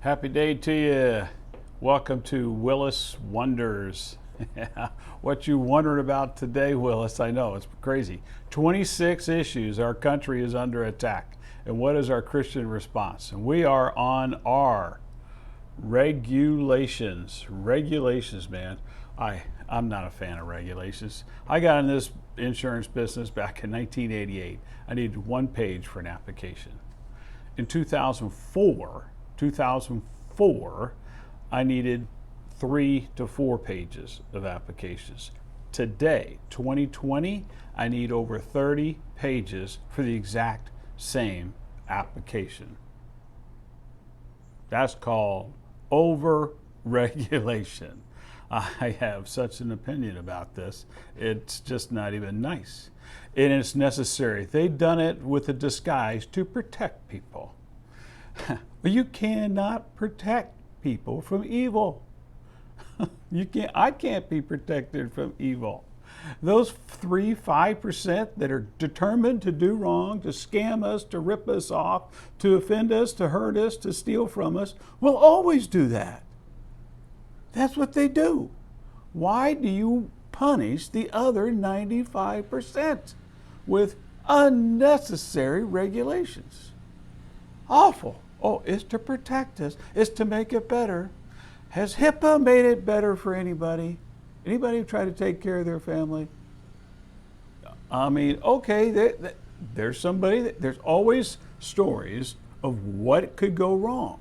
Happy day to you. Welcome to Willis Wonders. What you wondering about today, Willis? I know, it's crazy. 26 issues. Our country is under attack. And what is our Christian response? And we are on our regulations. Regulations, man. I'm not a fan of regulations. I got in this insurance business back in 1988. I needed one page for an application. In 2004, I needed 3 to 4 pages of applications. Today, 2020, I need over 30 pages for the exact same application. That's called over-regulation. I have such an opinion about this. It's just not even nice. And it's necessary. They've done it with a disguise to protect people. But you cannot protect people from evil. I can't be protected from evil. Those 5% that are determined to do wrong, to scam us, to rip us off, to offend us, to hurt us, to steal from us, will always do that. That's what they do. Why do you punish the other 95% with unnecessary regulations? Awful. Oh, it's to protect us. It's to make it better. Has HIPAA made it better for anybody? Anybody try to take care of their family? I mean, okay, there's somebody, there's always stories of what could go wrong.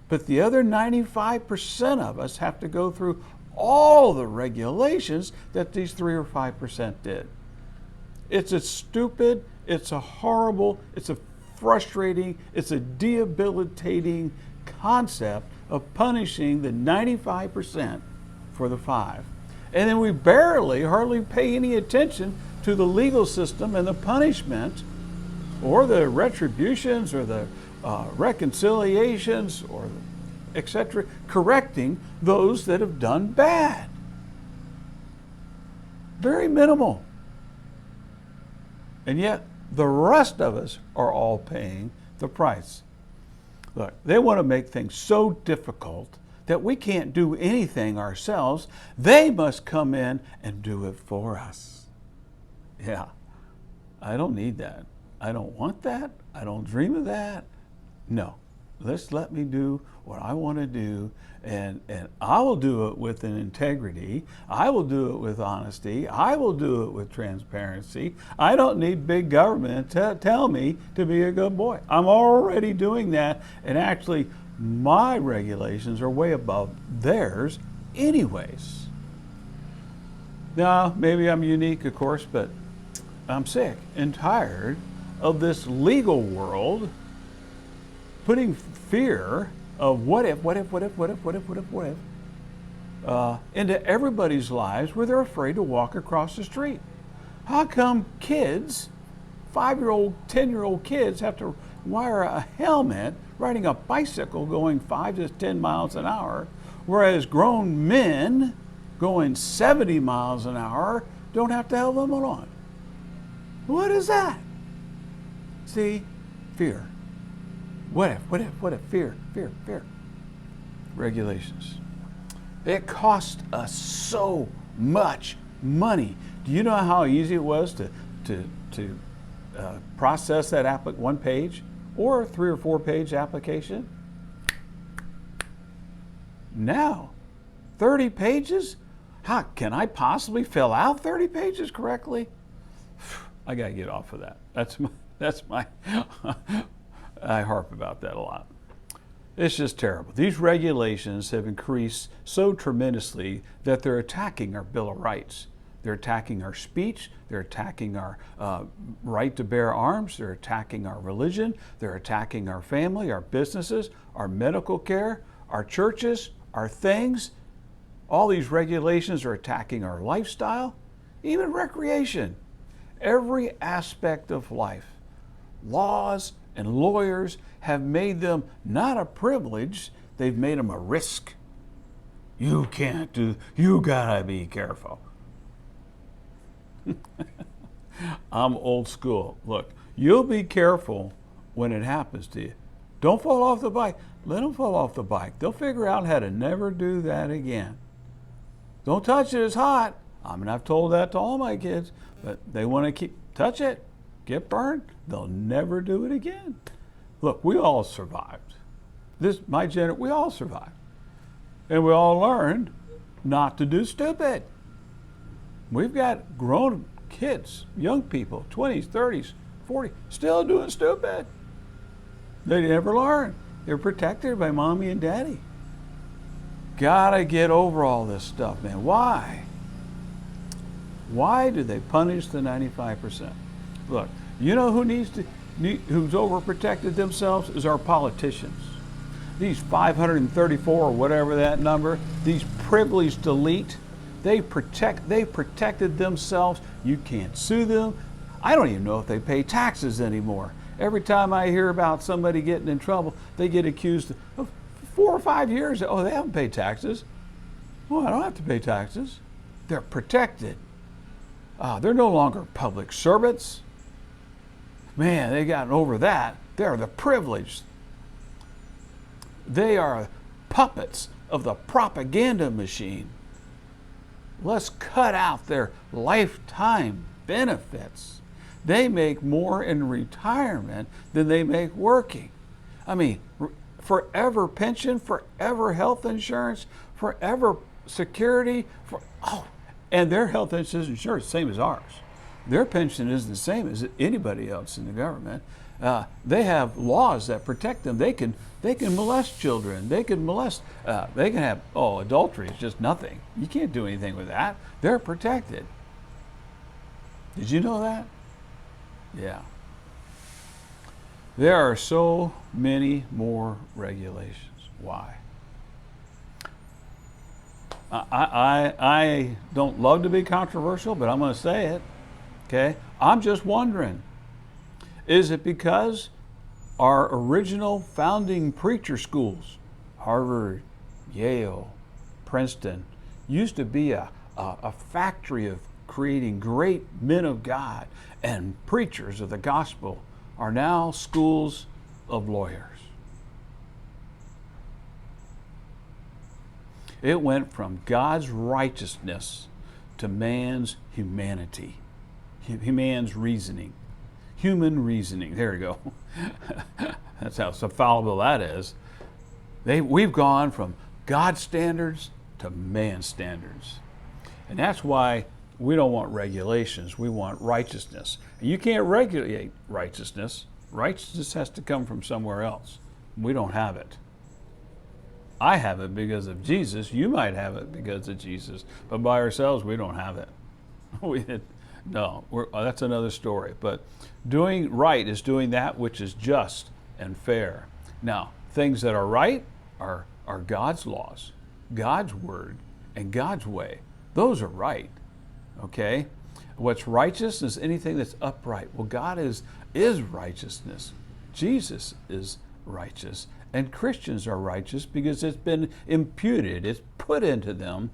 But the other 95% of us have to go through all the regulations that these 3 or 5% did. It's a stupid, it's a horrible, it's a frustrating, it's a debilitating concept of punishing the 95% for the 5. And then we hardly pay any attention to the legal system and the punishment or the retributions or the reconciliations or etc., correcting those that have done bad. Very minimal. And yet the rest of us are all paying the price. Look, they want to make things so difficult that we can't do anything ourselves. They must come in and do it for us. Yeah, I don't need that. I don't want that. I don't dream of that. No, let me do what I want to do, and I will do it with an integrity. I will do it with honesty. I will do it with transparency. I don't need big government to tell me to be a good boy. I'm already doing that, and actually my regulations are way above theirs anyways. Now, maybe I'm unique, of course, but I'm sick and tired of this legal world putting fear of what if, into everybody's lives where they're afraid to walk across the street. How come kids, 5-year-old, 10-year-old kids have to wear a helmet riding a bicycle going 5 to 10 miles an hour, whereas grown men going 70 miles an hour don't have to have them on? What is that? See, fear. What if, fear. Regulations. It cost us so much money. Do you know how easy it was to process that one page or 3 or 4 page application? Now, 30 pages? How can I possibly fill out 30 pages correctly? I got to get off of that. That's my I harp about that a lot. It's just terrible. These regulations have increased so tremendously that they're attacking our Bill of Rights. They're attacking our speech. They're attacking our right to bear arms. They're attacking our religion. They're attacking our family, our businesses, our medical care, our churches, our things. All these regulations are attacking our lifestyle, even recreation. Every aspect of life. Laws and lawyers have made them not a privilege, they've made them a risk. You gotta be careful. I'm old school. Look, you'll be careful when it happens to you. Don't fall off the bike. Let them fall off the bike. They'll figure out how to never do that again. Don't touch it, it's hot. I mean, I've told that to all my kids, but they want to touch it, get burned. They'll never do it again. Look, we all survived. We all survived. And we all learned not to do stupid. We've got grown kids, young people, 20s, 30s, 40s, still doing stupid. They never learn. They're protected by mommy and daddy. Gotta get over all this stuff, man. Why? Why do they punish the 95%? Look, you know who's overprotected themselves is our politicians. These 534 or whatever that number, these privileged elite, they protected themselves. You can't sue them. I don't even know if they pay taxes anymore. Every time I hear about somebody getting in trouble, they get accused of 4 or 5 years. Oh, they haven't paid taxes. Well, I don't have to pay taxes. They're protected. They're no longer public servants. Man, they've gotten over that. They're the privileged. They are puppets of the propaganda machine. Let's cut out their lifetime benefits. They make more in retirement than they make working. I mean, forever pension, forever health insurance, forever security, and their health insurance same as ours. Their pension is the same as anybody else in the government. They have laws that protect them. They can molest children. They can have adultery is just nothing. You can't do anything with that. They're protected. Did you know that? Yeah. There are so many more regulations. Why? I don't love to be controversial, but I'm going to say it. Okay? I'm just wondering, is it because our original founding preacher schools, Harvard, Yale, Princeton, used to be a factory of creating great men of God and preachers of the gospel, are now schools of lawyers? It went from God's righteousness to man's humanity, man's reasoning, human reasoning. There you go. That's how fallible that is. We've gone from God's standards to man's standards. And that's why we don't want regulations. We want righteousness. And you can't regulate righteousness. Righteousness has to come from somewhere else. We don't have it. I have it because of Jesus. You might have it because of Jesus. But by ourselves, we don't have it. That's another story. But doing right is doing that which is just and fair. Now, things that are right are God's laws, God's word, and God's way. Those are right. Okay? What's righteous is anything that's upright. Well, God is righteousness. Jesus is righteous. And Christians are righteous because it's been imputed. It's put into them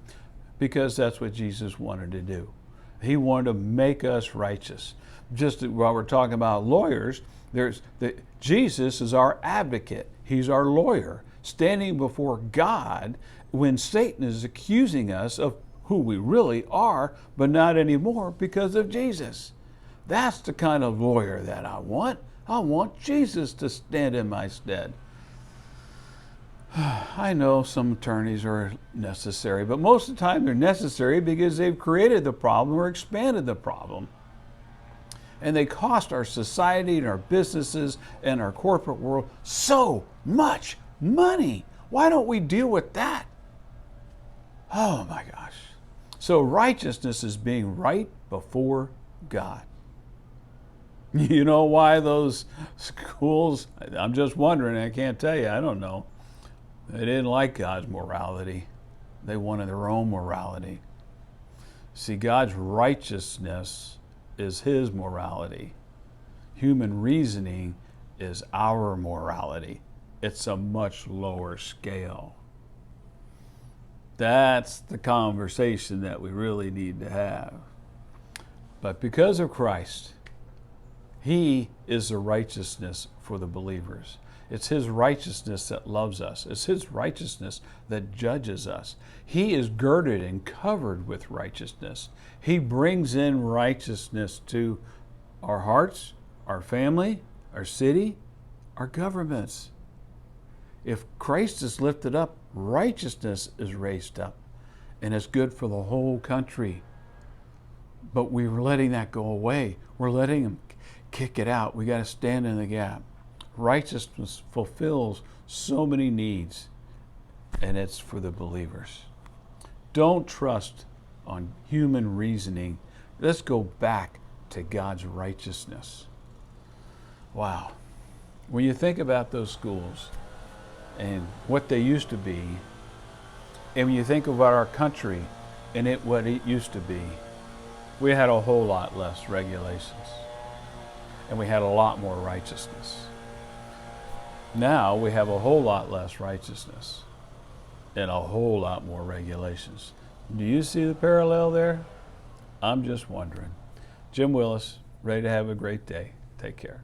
because that's what Jesus wanted to do. He wanted to make us righteous. Just while we're talking about lawyers, Jesus is our advocate. He's our lawyer, standing before God when Satan is accusing us of who we really are, but not anymore because of Jesus. That's the kind of lawyer that I want. I want Jesus to stand in my stead. I know some attorneys are necessary, but most of the time they're necessary because they've created the problem or expanded the problem. And they cost our society and our businesses and our corporate world so much money. Why don't we deal with that? Oh my gosh. So righteousness is being right before God. You know why those schools, I'm just wondering, I can't tell you, I don't know. They didn't like God's morality. They wanted their own morality. See, God's righteousness is His morality. Human reasoning is our morality. It's a much lower scale. That's the conversation that we really need to have. But because of Christ, He is the righteousness for the believers. It's His righteousness that loves us. It's His righteousness that judges us. He is girded and covered with righteousness. He brings in righteousness to our hearts, our family, our city, our governments. If Christ is lifted up, righteousness is raised up, and it's good for the whole country. But we're letting that go away. We're letting Him kick it out. We got to stand in the gap. Righteousness fulfills so many needs, and it's for the believers. Don't trust on human reasoning. Let's go back to God's righteousness. Wow. When you think about those schools and what they used to be, and when you think about our country and what it used to be, we had a whole lot less regulations, and we had a lot more righteousness. Now we have a whole lot less righteousness and a whole lot more regulations. Do you see the parallel there? I'm just wondering. Jim Willis, ready to have a great day. Take care.